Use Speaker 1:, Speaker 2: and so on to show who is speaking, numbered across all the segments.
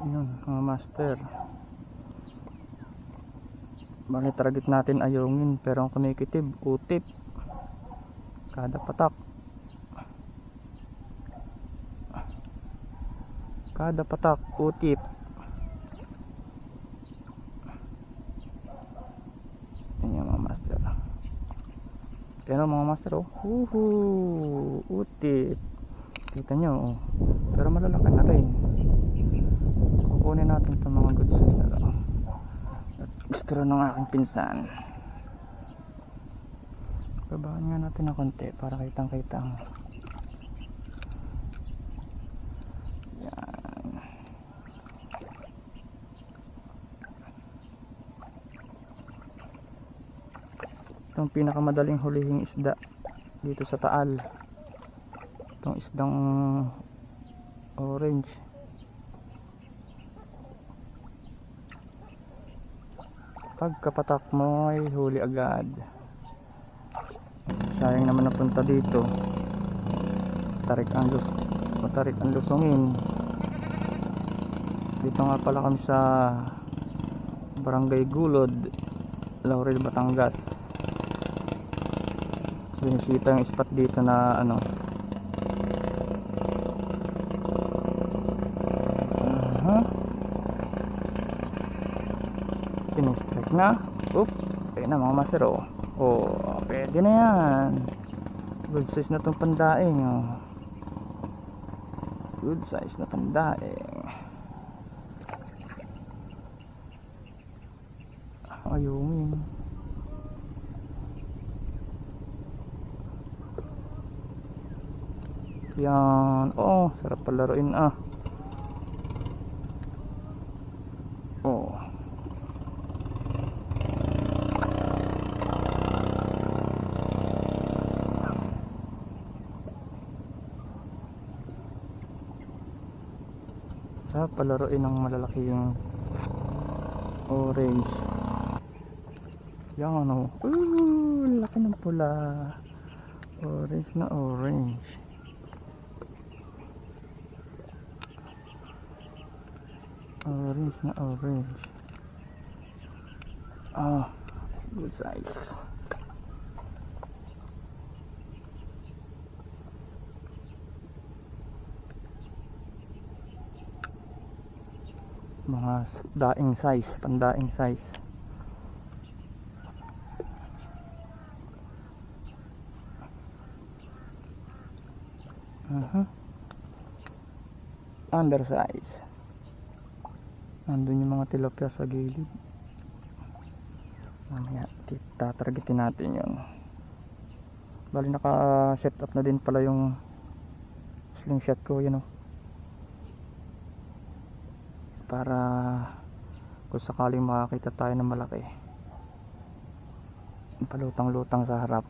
Speaker 1: Yun mga master, bali target natin ayungin, pero ang kumikitib utip kada patak. Utip. Yan yung mga master. Yan o mga master, oh. Utip. Kita nyo, oh. Pero malalaki na rin. Kukunin natin itong mga good size na lang. At gusto rin ng aking pinsan. Babaan nga natin na konti para kitang kitang. Yan. Itong pinakamadaling hulihing isda dito sa Taal, itong isdang orange. Pagkapatak mo ay huli agad. Sayang naman napunta dito, matarik ang lusungin. Dito nga pala kami sa Barangay Gulod, Laurel, Batangas. Sinisita yung spot dito na ano, pinistrike na. Ayun na mga master, oh. Pwede na yan. Good size na tong pandaing, oh. Good size na pandaing. Ayungin. Yan. Sarap palaruin, ah. Sarap palaruin ng malalaking orange. Yan, oh. Laki ng pula. Orange na orange. Orange na orange. Good size. Mga daing size, pandaing size. Undersize. Nandun yung mga tilapia sa gilid. Mamaya tatargetin natin yun. Bali naka set up na din pala yung slingshot ko, yun, oh. Para kung sakaling makakita tayo ng malaki, palutang-lutang sa harap,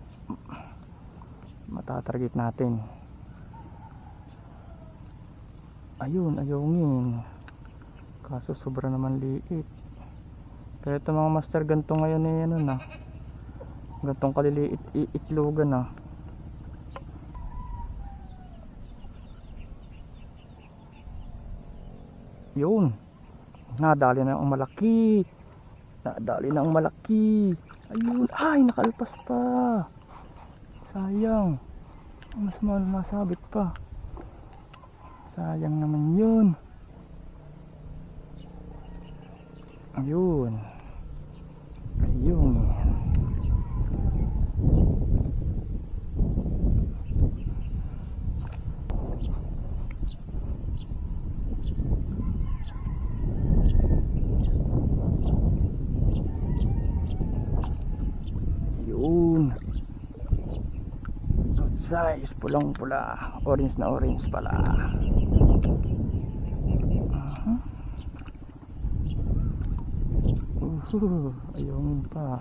Speaker 1: matatarget natin. Ayungin. Kaso sobra naman liit. Kaya ito mga master, ganito ngayon eh, ano na, gantong kaliliit itlogan na. Yun, nadali na ang malaki. Ayun, nakalpas pa. Sayang, mas masabit pa. Sayang naman yun. Ayun. Good size, pulang pula, orange na orange pala. Ayungin pa.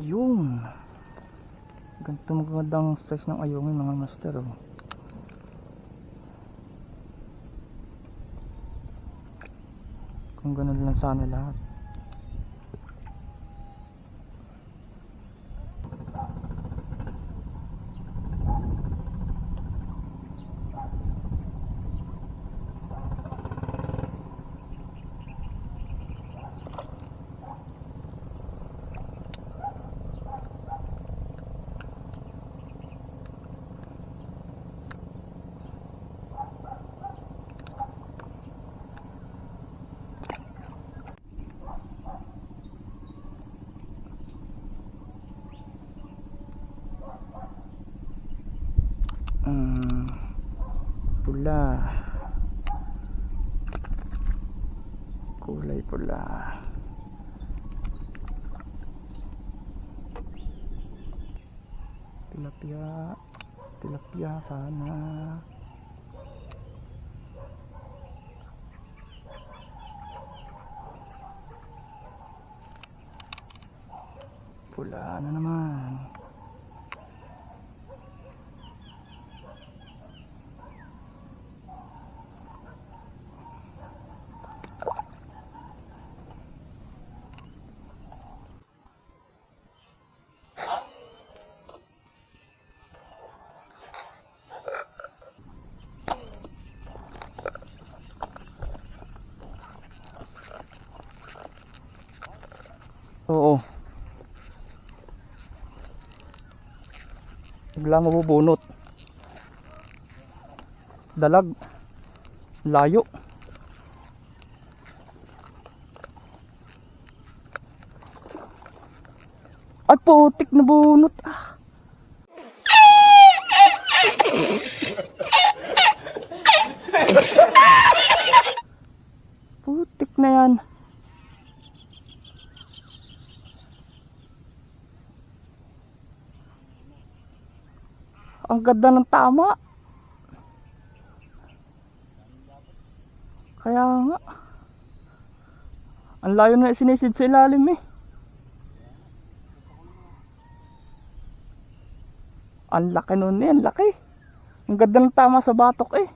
Speaker 1: Yun, ganito magandang size ng ayungin mga master, oh. Kung ganun lang sana lahat. Pula, kulay pula. Tilapia sana. Pula na naman. Oo. Bigla mabubunot. Dalag. Layo. Ay, putik na bunot. Putik na yan. Ang ganda ng tama. Kaya nga. Ang layo na sinisid sa ilalim eh. Ang laki nun eh, ang laki. Ang ganda ng tama sa batok eh.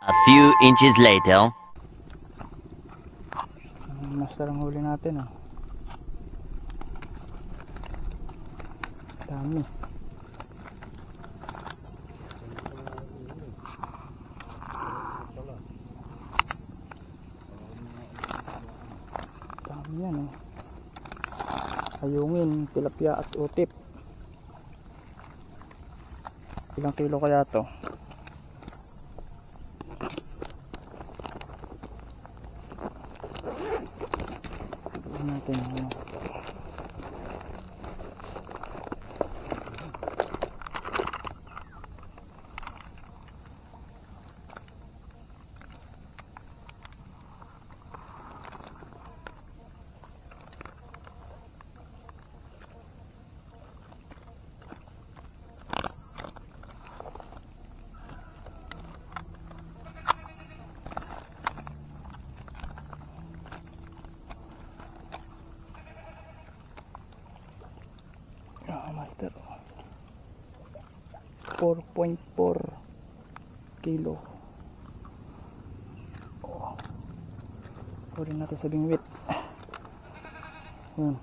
Speaker 2: A few inches later.
Speaker 1: Master ang huli natin oh. Dami. Dami yan eh. Ayungin, tilapia at utip. Ilang kilo kaya to? Tignan natin ano. Master 4.4 kilo. Pwede natin sabing weight. Yun.